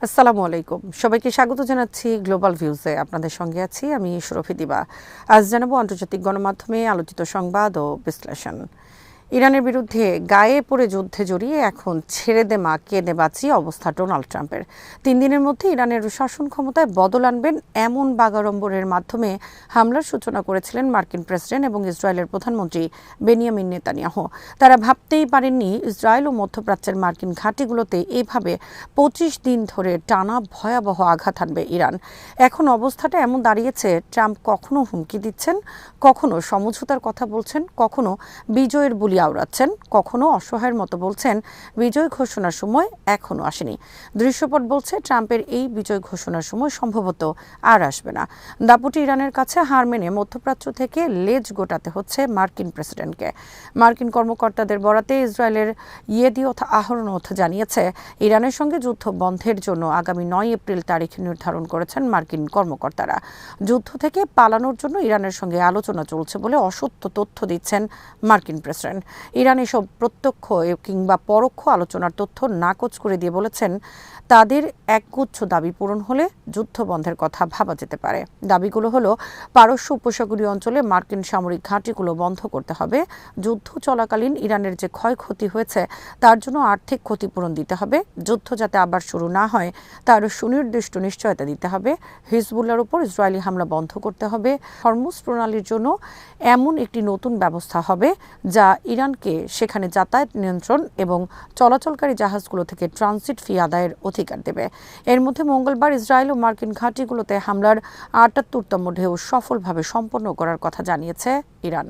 আসসালামু আলাইকুম, সবাইকে স্বাগত জানাচ্ছি গ্লোবাল ভিউজে। আপনাদের সঙ্গে আছি আমি সুরভি দিবা। আজ জানাবো আন্তর্জাতিক গণমাধ্যমে আলোচিত সংবাদ ও বিশ্লেষণ। ইরানের বিরুদ্ধে গায়ে পড়ে যুদ্ধে জড়িয়ে এখন ছেড়ে দে মা কেঁদে বাঁচি অবস্থা ডোনাল্ড ট্রাম্পের। ৩ দিনের মধ্যে ইরানের শাসন ক্ষমতায় বদল আনবেন এমন বাগাড়ম্বরের মাধ্যমে হামলার সূচনা করেছিলেন মার্কিন প্রেসিডেন্ট এবং ইসরায়েলের প্রধানমন্ত্রী বেনিয়ামিন নেতানিয়াহু। তারা ভাবতেই পারেননি ইসরায়েল ও মধ্যপ্রাচ্যের মার্কিন ঘাঁটিগুলোতে এভাবে ২৫ দিন ধরে টানা ভয়াবহ আঘাত হানবে ইরান। এখন অবস্থাটা এমন দাঁড়িয়েছে, ট্রাম্প কখনো হুমকি দিচ্ছেন, কখনো সমঝোতার কথা বলছেন, কখনো বিজয়ের বুলি আওড়াচ্ছেন, কখনো অসহায়ের মতো বলছেন বিজয় ঘোষণার সময় এখনো আসেনি। দৃশ্যপট বলছে ট্রাম্পের এই বিজয় ঘোষণার সময় সম্ভবত আর আসবে না। দাপুটে ইরানের কাছে হার মেনে মধ্যপ্রাচ্য থেকে লেজ গোটাতে হচ্ছে মার্কিন প্রেসিডেন্টকে। মার্কিন কর্মকর্তাদের বরাতে ইসরায়েলের ইয়েদিওথ আহরনোথ জানিয়েছে, ইরানের সঙ্গে যুদ্ধ বন্ধের জন্য আগামী ৯ এপ্রিল তারিখ নির্ধারণ করেছেন মার্কিন কর্মকর্তারা। যুদ্ধ থেকে পালানোর জন্য ইরানের সঙ্গে আলোচনা চলছে বলে অসত্য তথ্য দিচ্ছেন মার্কিন প্রেসিডেন্ট। ইরান এসব প্রত্যক্ষ কিংবা পরোক্ষ আলোচনার তথ্য নাকচ করে দিয়ে বলেছেন, তাদের একগুচ্ছ দাবি পূরণ হলে যুদ্ধ বন্ধের কথা ভাবা যেতে পারে। দাবিগুলো হলো, পারস্য উপসাগরীয় অঞ্চলে মার্কিন সামরিক ঘাঁটিগুলো বন্ধ করতে হবে, যুদ্ধ চলাকালীন ইরানের যে ক্ষয়ক্ষতি হয়েছে তার জন্য আর্থিক ক্ষতিপূরণ দিতে হবে, যুদ্ধ যাতে আবার শুরু না হয় তার সুনির্দিষ্ট নিশ্চয়তা দিতে হবে, হিজবুল্লাহর উপর ইসরায়েলি হামলা বন্ধ করতে হবে, হরমুজ প্রণালীর জন্য এমন একটি নতুন ব্যবস্থা হবে যা ইরানকে সেখানে যাতায়াত নিয়ন্ত্রণ এবং চলাচলকারী জাহাজগুলো থেকে ট্রানজিট ফি আদায়ের অধিকার দেবে। এর মধ্যে মঙ্গলবার ইসরায়েল ও মার্কিন ঘাঁটিগুলোতে হামলার ৭৮তম ঢেউ সফলভাবে সম্পন্ন করার কথা জানিয়েছে ইরান।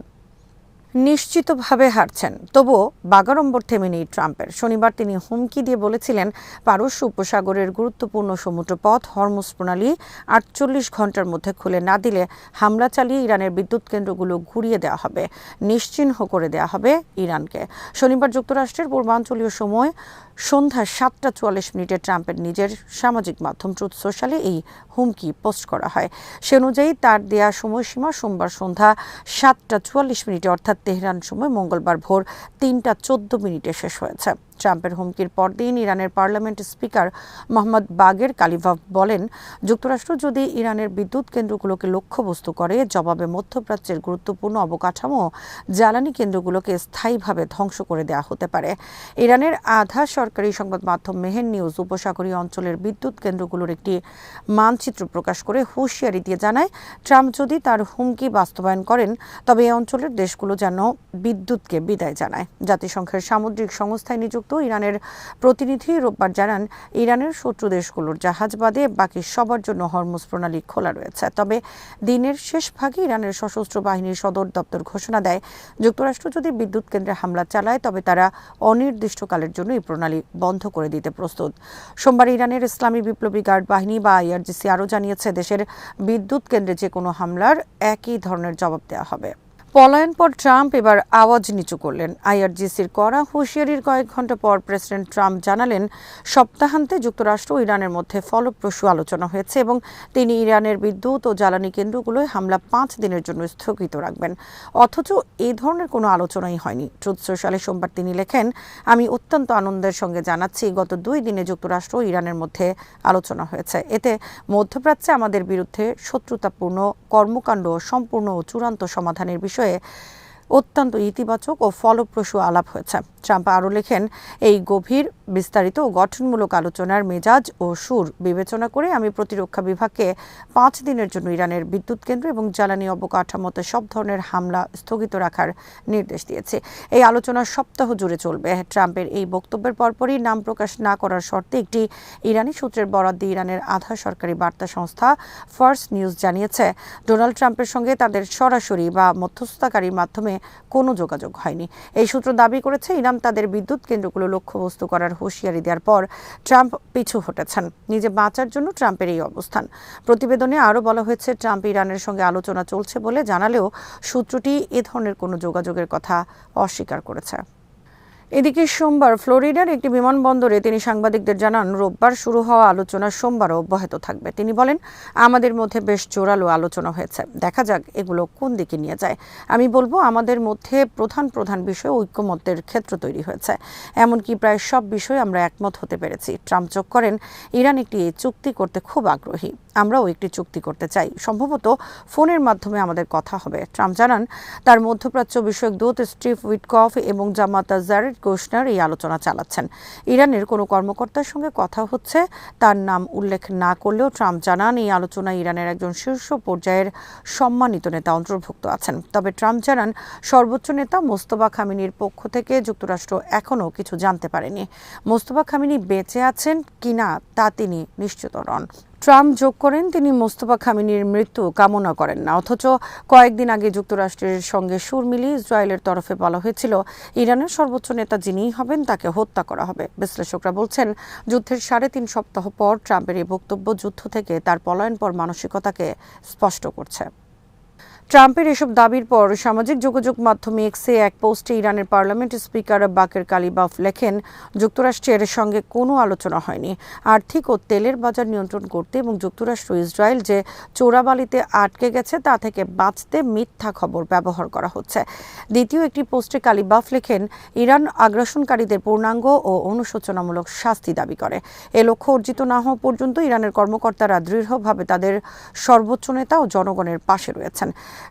নিশ্চিতভাবে হারছেন, তবুও বাগাড়ম্বর থেমে নেই ট্রাম্পের। শনিবার তিনি হুমকি দিয়ে বলেছিলেন, পারস্য উপসাগরের গুরুত্বপূর্ণ সমুদ্রপথ হরমুজ প্রণালী ৪৮ ঘন্টার মধ্যে খুলে না দিলে হামলা চালিয়ে ইরানের বিদ্যুৎ কেন্দ্রগুলো ঘুরিয়ে দেওয়া হবে, নিশ্চিহ্ন করে দেওয়া হবে ইরানকে। শনিবার যুক্তরাষ্ট্রের পূর্বাঞ্চলীয় সময় সন্ধ্যা ৭টা ৪৪ ট্রাম্পের নিজের সামাজিক মাধ্যম ট্রুথ সোশ্যালে এই হুমকি পোস্ট করা হয়। সে অনুযায়ী তার দেয়া সময়সীমা সোমবার সন্ধ্যা ৭টা ৪৪ অর্থাৎ তেহরান সময় মঙ্গলবার ভোর ৩টা ১৪ শেষ হয়েছে। ট্রাম্পের হুমকির পরদিন ইরানের পার্লামেন্ট স্পিকার মোহাম্মদ বাগের কালিভাভ বলেন, যুক্তরাষ্ট্র যদি ইরানের বিদ্যুৎ কেন্দ্রগুলোকে লক্ষ্যবস্তু করে, জবাবে মধ্যপ্রাচ্যের গুরুত্বপূর্ণ অবকাঠামো জ্বালানি কেন্দ্রগুলোকে স্থায়ীভাবে ধ্বংস করে দেওয়া হতে পারে। ইরানের আধা সরকারি সংবাদ মাধ্যম মেহের নিউজ উপসাগরীয় অঞ্চলের বিদ্যুৎ কেন্দ্রগুলোর একটি মানচিত্র প্রকাশ করে হুঁশিয়ারি দিয়ে জানায়, ট্রাম্প যদি তার হুমকি বাস্তবায়ন করেন তবে এই অঞ্চলের দেশগুলো যেন বিদ্যুৎকে বিদায় জানায়। জাতিসংঘের সামুদ্রিক সংস্থায় নিযুক্ত ইরানের প্রতিনিধি রোববার জানান, ইরানের শত্রু দেশগুলোর জাহাজ বাদে বাকি সবার জন্য হরমুজ প্রণালী খোলা রয়েছে। তবে দিনের শেষ ভাগে ইরানের সশস্ত্র বাহিনীর সদর দপ্তর ঘোষণা দেয়, যুক্তরাষ্ট্র যদি বিদ্যুৎ কেন্দ্রে হামলা চালায় তবে তারা অনির্দিষ্টকালের জন্য এই প্রণালী বন্ধ করে দিতে প্রস্তুত। সোমবার ইরানের ইসলামী বিপ্লবী গার্ড বাহিনী বা IRGC আরও জানিয়েছে, দেশের বিদ্যুৎ কেন্দ্রে যে কোনো হামলার একই ধরনের জবাব দেওয়া হবে। পলায়ন পর ট্রাম্প এবার আওয়াজ নিচু করলেন। IRGCর করা হুঁশিয়ারির কয়েক ঘন্টা পর প্রেসিডেন্ট ট্রাম্প জানালেন, সপ্তাহান্তে যুক্তরাষ্ট্র ও ইরানের মধ্যে ফলপ্রসূ আলোচনা হয়েছে এবং তিনি ইরানের বিদ্যুৎ ও জ্বালানি কেন্দ্রগুলোয় হামলা ৫ দিনের জন্য স্থগিত রাখবেন। অথচ এই ধরনের কোনো আলোচনাই হয়নি। ট্রুথ সোশ্যালে সোমবার তিনি লেখেন, আমি অত্যন্ত আনন্দের সঙ্গে জানাচ্ছি, গত ২ দিনে যুক্তরাষ্ট্র ও ইরানের মধ্যে আলোচনা হয়েছে। এতে মধ্যপ্রাচ্যে আমাদের বিরুদ্ধে শত্রুতাপূর্ণ কর্মকাণ্ড সম্পূর্ণ ও চূড়ান্ত সমাধানের বিষয়ে অত্যন্ত ইতিবাচক ও ফলপ্রসূ আলাপ হয়েছে। ট্রাম্প আরও লেখেন, এই গভীর বিস্তারিত ও গঠনমূলক আলোচনার মেজাজ ও সুর বিবেচনা করে আমি প্রতিরক্ষা বিভাগকে ৫ দিনের জন্য ইরানের বিদ্যুৎ কেন্দ্র এবং জ্বালানি অবকাঠামোতে সব ধরনের হামলা স্থগিত রাখার নির্দেশ দিয়েছে। এই আলোচনা সপ্তাহ জুড়ে চলবে। ট্রাম্পের এই বক্তব্যের পরপরই নাম প্রকাশ না করার শর্তে একটি ইরানি সূত্রের বরাত দিয়ে ইরানের আধা সরকারি বার্তা সংস্থা ফার্স নিউজ জানিয়েছে, ডোনাল্ড ট্রাম্পের সঙ্গে তাদের সরাসরি বা মধ্যস্থতাকারীর মাধ্যমে কোনো যোগাযোগ হয়নি। এই সূত্র দাবি করেছে, ইরান তাদের বিদ্যুৎ কেন্দ্রগুলো লক্ষ্যবস্তু করার হুঁশিয়ারি দেওয়ার পর ট্রাম্প পিছু হটেছেন। নিজে বাঁচার জন্য ট্রাম্পের এই অবস্থান। প্রতিবেদনে আরও বলা হয়েছে, ট্রাম্প ইরানের সঙ্গে আলোচনা চলছে বলে জানালেও সূত্রটি এ ধরনের কোনো যোগাযোগের কথা অস্বীকার করেছে। এদিকে সোমবার ফ্লোরিডার একটি বিমানবন্দরে তিনি সাংবাদিকদের জানান, রোববার শুরু হওয়া আলোচনা সোমবারও অব্যাহত থাকবে। তিনি বলেন, আমাদের মধ্যে বেশ জোরালো আলোচনা হয়েছে, দেখা যাক এগুলো কোন দিকে নিয়ে যায়। আমি বলবো, আমাদের মধ্যে প্রধান বিষয় ঐকমত্যের ক্ষেত্র তৈরি হয়েছে, এমনকি প্রায় সব বিষয়ে আমরা একমত হতে পেরেছি। ট্রাম্প যোগ করেন, ইরান একটি চুক্তি করতে খুব আগ্রহী, আমরাও একটি চুক্তি করতে চাই, সম্ভবত ফোনের মাধ্যমে আমাদের কথা হবে। ট্রাম্প জানান, তার মধ্যপ্রাচ্য বিষয়ক দূত স্টিভ উইটকফ এবং জামাতা জারেড কুশনার এই আলোচনা চালাচ্ছেন। ইরানের কোনো কর্মকর্তার সঙ্গে কথা হচ্ছে, তার নাম উল্লেখ না করলেও ট্রাম্প জানান, এই আলোচনায় ইরানের একজন শীর্ষ পর্যায়ের সম্মানিত নেতা অন্তর্ভুক্ত আছেন। তবে ট্রাম্প জানান, সর্বোচ্চ নেতা মোস্তফা খামেনির পক্ষ থেকে যুক্তরাষ্ট্র এখনও কিছু জানতে পারেনি। মোস্তফা খামেনি বেঁচে আছেন কিনা তা তিনি নিশ্চিত নন। ট্রাম্প যোগ করেন, তিনি মোস্তফা খামেনির মৃত্যু কামনা করেন না, অথচ কয়েকদিন আগে যুক্তরাষ্ট্রের সঙ্গে সুর মিলিয়ে ইসরায়েলের তরফে বলা হয়েছিল, ইরানের সর্বোচ্চ নেতা যিনিই হবেন তাকে হত্যা করা হবে। বিশ্লেষকরা বলছেন, যুদ্ধের 3.5 সপ্তাহ পর ট্রাম্পের এই বক্তব্য যুদ্ধ থেকে তার পলায়নপর মানসিকতাকে স্পষ্ট করছে। ট্রাম্পের এসব দাবির পর সামাজিক যোগাযোগ মাধ্যমে এক্সে এক পোস্টে ইরানের পার্লামেন্ট স্পিকার বাকের কালিবাফ লেখেন, যুক্তরাষ্ট্রের সঙ্গে কোনো আলোচনা হয়নি। আর্থিক ও তেলের বাজার নিয়ন্ত্রণ করতে এবং যুক্তরাষ্ট্র ইসরায়েল যে চোরাবালিতে আটকে গেছে তা থেকে বাঁচতে মিথ্যা খবর ব্যবহার করা হচ্ছে। দ্বিতীয় একটি পোস্টে কালিবাফ লেখেন, ইরান আগ্রাসনকারীদের পূর্ণাঙ্গ ও অনুশোচনামূলক শাস্তি দাবি করে। এ লক্ষ্য অর্জিত না হওয়া পর্যন্ত ইরানের কর্মকর্তারা দৃঢ়ভাবে তাদের সর্বোচ্চ নেতা ও জনগণের পাশে রয়েছেন।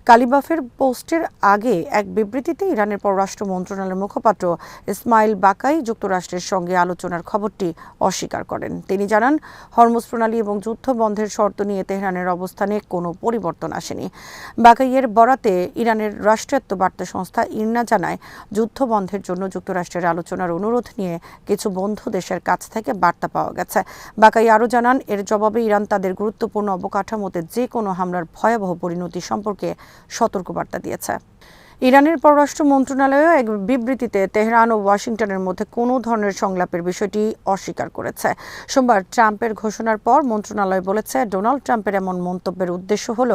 কালিবাফের পোস্টের আগে এক বিবৃতিতে ইরানের পররাষ্ট্র মন্ত্রণালয়ের মুখপাত্র ইসমাইল বাকাই যুক্তরাষ্ট্রের সঙ্গে আলোচনার খবরটি অস্বীকার করেন। তিনি জানান, হরমুজ প্রণালী এবং যুদ্ধ বন্ধের শর্ত নিয়ে তেহরানের অবস্থানে কোনো পরিবর্তন আসেনি। বাকাইয়ের বরাতে ইরানের রাষ্ট্রায়ত্ত বার্তা সংস্থা ইরনা জানায়, যুদ্ধ বন্ধের জন্য যুক্তরাষ্ট্রের আলোচনার অনুরোধ নিয়ে কিছু বন্ধু দেশের কাছ থেকে বার্তা পাওয়া গেছে। বাকাই আরও জানান, এর জবাবে ইরান তাদের গুরুত্বপূর্ণ অবকাঠামোতে যে কোনো হামলার ভয়াবহ পরিণতি সম্পর্কে সতর্কবার্তা দিয়েছে। ইরানের পররাষ্ট্র মন্ত্রণালয়ও এক বিবৃতিতে তেহরান ও ওয়াশিংটনের মধ্যে কোনো ধরনের সংলাপের বিষয়টি অস্বীকার করেছে। সোমবার ট্রাম্পের ঘোষণার পর মন্ত্রণালয় বলেছে, ডোনাল্ড ট্রাম্পের এমন মন্তব্যের উদ্দেশ্য হল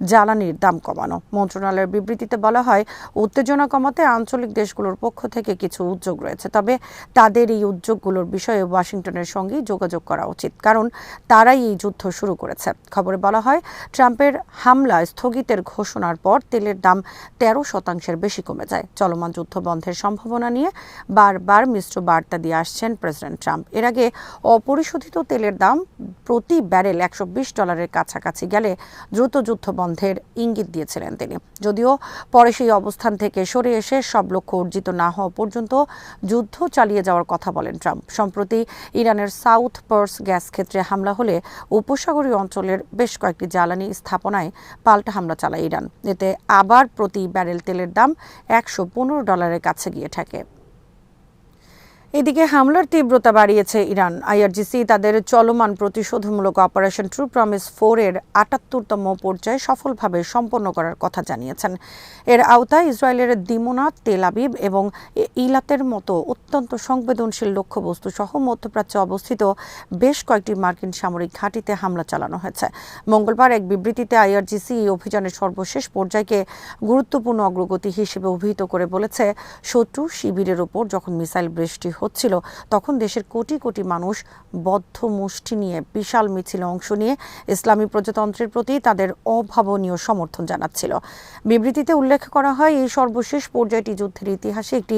জ্বালানির দাম কমানো। মন্ত্রণালয়ের বিবৃতিতে বলা হয়, উত্তেজনা কমাতে আঞ্চলিক দেশগুলোর পক্ষ থেকে কিছু উদ্যোগ রয়েছে, তবে তাদের এই উদ্যোগগুলোর বিষয়ে ওয়াশিংটনের সঙ্গেই যোগাযোগ করা উচিত, কারণ তারাই এই যুদ্ধ শুরু করেছে। খবরে বলা হয়, ট্রাম্পের হামলা স্থগিতের ঘোষণার পর তেলের দাম 13% বেশি কমে যায়। চলমান যুদ্ধ বন্ধের সম্ভাবনা নিয়ে বারবার মিশ্র বার্তা দিয়ে আসছেন প্রেসিডেন্ট ট্রাম্প। এর আগে অপরিশোধিত তেলের দাম প্রতি ব্যারেল $120 কাছাকাছি গেলে দ্রুত যুদ্ধ বন্ধের ইঙ্গিত দিয়েছিলেন তিনি। যদিও পরে সেই অবস্থান থেকে সরে এসে সব লক্ষ্য অর্জিত না হওয়া পর্যন্ত যুদ্ধ চালিয়ে যাওয়ার কথা বলেন ট্রাম্প। সম্প্রতি ইরানের সাউথ পার্স গ্যাস ক্ষেত্রে হামলা হলে উপসাগরীয় অঞ্চলের বেশ কয়েকটি জ্বালানি স্থাপনায় পাল্টা হামলা চালায় ইরান। এতে আবার প্রতি ব্যারেল তেলের দাম $115 কাছে গিয়ে ঠেকে। এদিকে হামলার তীব্রতা বাড়িয়েছে ইরান। আইআরজিসি তাদের চলমান প্রতিশোধমূলক অপারেশন ট্রু প্রমিস 4 এর 78তম পর্যায়ে সফলভাবে সম্পন্ন করার কথা জানিয়েছেন। এর আওতায় ইসরায়েলের দিমোনা, তেল আবিব এবং ইলাতের মতো অত্যন্ত সংবেদনশীল লক্ষ্যবস্তু সহ মধ্যপ্রাচ্যে অবস্থিত বেশ কয়েকটি মার্কিন সামরিক ঘাঁটিতে হামলা চালানো হয়েছে। মঙ্গলবার এক বিবৃতিতে আইআরজিসি এই অভিযানের সর্বশেষ পর্যায়কে গুরুত্বপূর্ণ অগ্রগতি হিসেবে অভিহিত করে বলেছে, শত্রু শিবিরের ওপর যখন মিসাইল বৃষ্টি হচ্ছিল তখন দেশের কোটি কোটি মানুষ বদ্ধ মুষ্টি নিয়ে বিশাল মিছিলে অংশ নিয়ে ইসলামী প্রজাতন্ত্রের প্রতি তাদের অভাবনীয় সমর্থন জানাচ্ছিল। বিবৃতিতে উল্লেখ করা হয়, এই সর্বশেষ পর্যায়টি যুদ্ধের ইতিহাসে একটি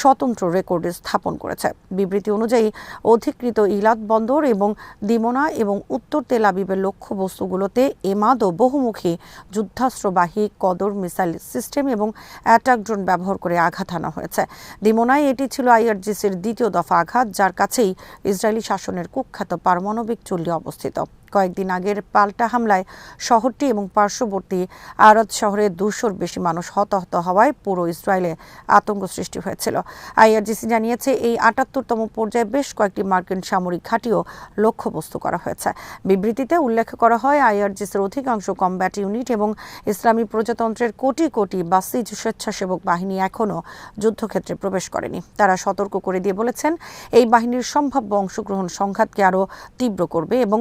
স্বতন্ত্র রেকর্ড স্থাপন করেছে। বিবৃতি অনুযায়ী অধিকৃত ইলাত বন্দর এবং দিমোনা এবং উত্তর তেল আবিবের লক্ষ্যবস্তুগুলোতে এমাদ ও বহুমুখী যুদ্ধাস্ত্রবাহী কদর মিসাইল সিস্টেম এবং অ্যাটাক ড্রোন ব্যবহার করে আঘাত হানা হয়েছে। দিমোনায় এটি ছিল আইআরজিসির দ্বিতীয় দফা আঘাত, যার কাছেই ইসরায়েলি শাসনের কুখ্যাত পারমাণবিক চুল্লি অবস্থিত। কয়েকদিন আগের পাল্টা হামলায় শহরটি এবং পার্শ্ববর্তী আরাদ শহরে 200-র বেশি মানুষ হতাহত হওয়ায় পুরো ইসরায়েলে আতঙ্ক সৃষ্টি হয়েছিল। আইআরজিসি জানিয়েছে, এই 78তম পর্যায়ে বেশ কয়েকটি মার্কিন সামরিক ঘাঁটিও লক্ষ্যবস্তু করা হয়েছে। বিবৃতিতে উল্লেখ করা হয়, আইআরজিসির অধিকাংশ কমব্যাট ইউনিট এবং ইসলামী প্রজাতন্ত্রের কোটি কোটি বাসিজ স্বেচ্ছাসেবক বাহিনী এখনও যুদ্ধক্ষেত্রে প্রবেশ করেনি। তারা সতর্ক করে দিয়ে বলেছেন, এই বাহিনীর সম্ভাব্য অংশগ্রহণ সংঘাতকে আরও তীব্র করবে এবং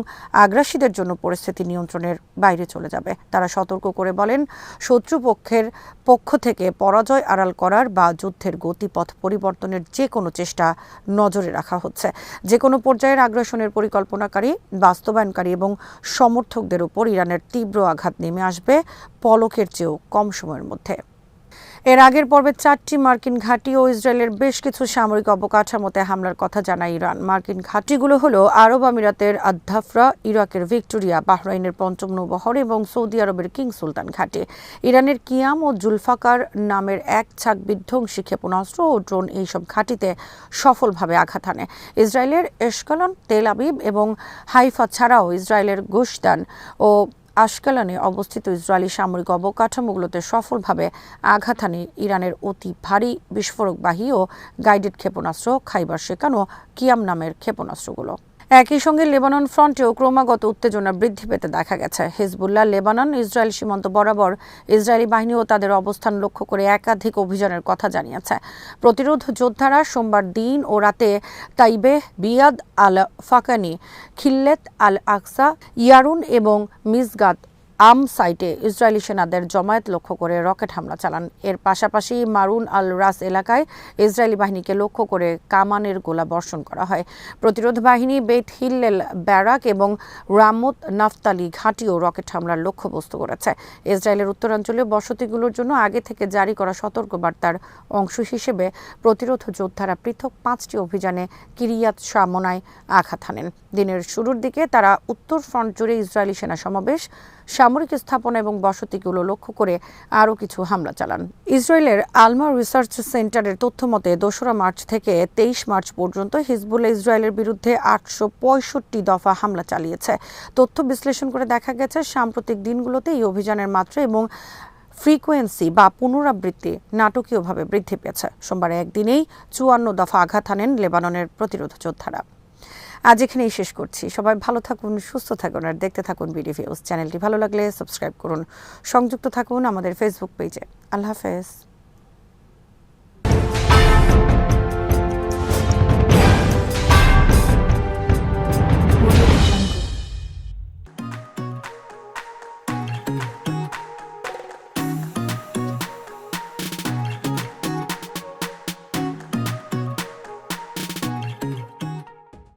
আগ্রাসীদের জন্য পরিস্থিতি নিয়ন্ত্রণের বাইরে চলে যাবে। তারা সতর্ক করে বলেন, শত্রুপক্ষের পক্ষ থেকে পরাজয় আড়াল করার বা যুদ্ধের গতিপথ পরিবর্তনের যে কোনো চেষ্টা নজরে রাখা হচ্ছে। যে কোনো পর্যায়ের আগ্রাসনের পরিকল্পনাকারী, বাস্তবায়নকারী এবং সমর্থকদের উপর ইরানের তীব্র আঘাত নেমে আসবে পলকের চেয়েও কম সময়ের মধ্যে। এর আগের পর্বে 4টি মার্কিন ঘাঁটি ও ইসরায়েলের বেশ কিছু সামরিক অবকাঠামোতে হামলার কথা জানায় ইরান। মার্কিন ঘাঁটিগুলো হলো আরব আমিরাতের আদ্দাফরা, ইরাকের ভিক্টোরিয়া, বাহরাইনের পঞ্চম নৌবহর এবং সৌদি আরবের কিং সুলতান ঘাঁটি। ইরানের কিয়াম ও জুলফাকার নামের এক ছাক বিধ্বংসী ক্ষেপণাস্ত্র ও ড্রোন এইসব ঘাঁটিতে সফলভাবে আঘাত হানে। ইসরায়েলের এশকালন, তেল আবিব এবং হাইফা ছাড়াও ইসরায়েলের গুশদান ও আশকালানে অবস্থিত ইসরায়েলি সামরিক অবকাঠামোগুলোতে সফলভাবে আঘাত হানে ইরানের অতি ভারী বিস্ফোরকবাহী ও গাইডেড ক্ষেপণাস্ত্র খাইবার শেকান ও কিয়াম নামের ক্ষেপণাস্ত্রগুলো। একই সঙ্গে লেবানন ফ্রন্টেও ক্রমাগত উত্তেজনা বৃদ্ধি পেতে দেখা গেছে। হিজবুল্লাহ লেবানন ইসরায়েল সীমান্ত বরাবর ইসরায়েলি বাহিনীও তাদের অবস্থান লক্ষ্য করে একাধিক অভিযানের কথা জানিয়েছে। প্রতিরোধ যোদ্ধারা সোমবার দিন ও রাতে তাইবে, বিয়াদ আল ফাকানি, খিল্লেত আল আকসা, ইয়ারুন এবং মিসগাত আম সাইটে ইসরায়েলি সেনাদের জমায়েত লক্ষ্য করে রকেট হামলা চালান। এর পাশাপাশি মারুন আল রাস এলাকায় ইসরায়েলি বাহিনীকে লক্ষ্য করে কামানের গোলা বর্ষণ করা হয়। প্রতিরোধ বাহিনী বেত হিল্লেল ব্যারাক এবং রামত নাফতালি ঘাঁটিও রকেট হামলার লক্ষ্যবস্তু করেছে। ইসরায়েলের উত্তরাঞ্চলীয় বসতিগুলোর জন্য আগে থেকে জারি করা সতর্কবার্তার অংশ হিসেবে প্রতিরোধ যোদ্ধারা পৃথক 5টি অভিযানে কিরিয়াত শামোনায় আঘাত হানেন। দিনের শুরুর দিকে তারা উত্তর ফ্রন্ট জুড়ে ইসরায়েলি সেনা সমাবেশ, সামরিক স্থাপনা এবং বসতিগুলো লক্ষ্য করে আরও কিছু হামলা চালান। ইসরায়েলের আলমা রিসার্চ সেন্টারের তথ্য মতে 2 মার্চ থেকে 23 মার্চ পর্যন্ত হিজবুল্লাহ ইসরায়েলের বিরুদ্ধে 865 দফা হামলা চালিয়েছে। তথ্য বিশ্লেষণ করে দেখা গেছে, সাম্প্রতিক দিনগুলোতে এই অভিযানের মাত্রা এবং ফ্রিকোয়েন্সি বা পুনরাবৃত্তি নাটকীয়ভাবে বৃদ্ধি পেয়েছে। সোমবার একদিনেই 54 দফা আঘাত হানেন লেবাননের প্রতিরোধ যোদ্ধারা। আজ এখানেই শেষ করছি। সবাই ভালো থাকুন, সুস্থ থাকুন আর দেখতে থাকুন বিডি ভিউজ। চ্যানেলটি ভালো লাগলে সাবস্ক্রাইব করুন, সংযুক্ত থাকুন আমাদের ফেসবুক পেজে। আল্লাহ হাফেজ।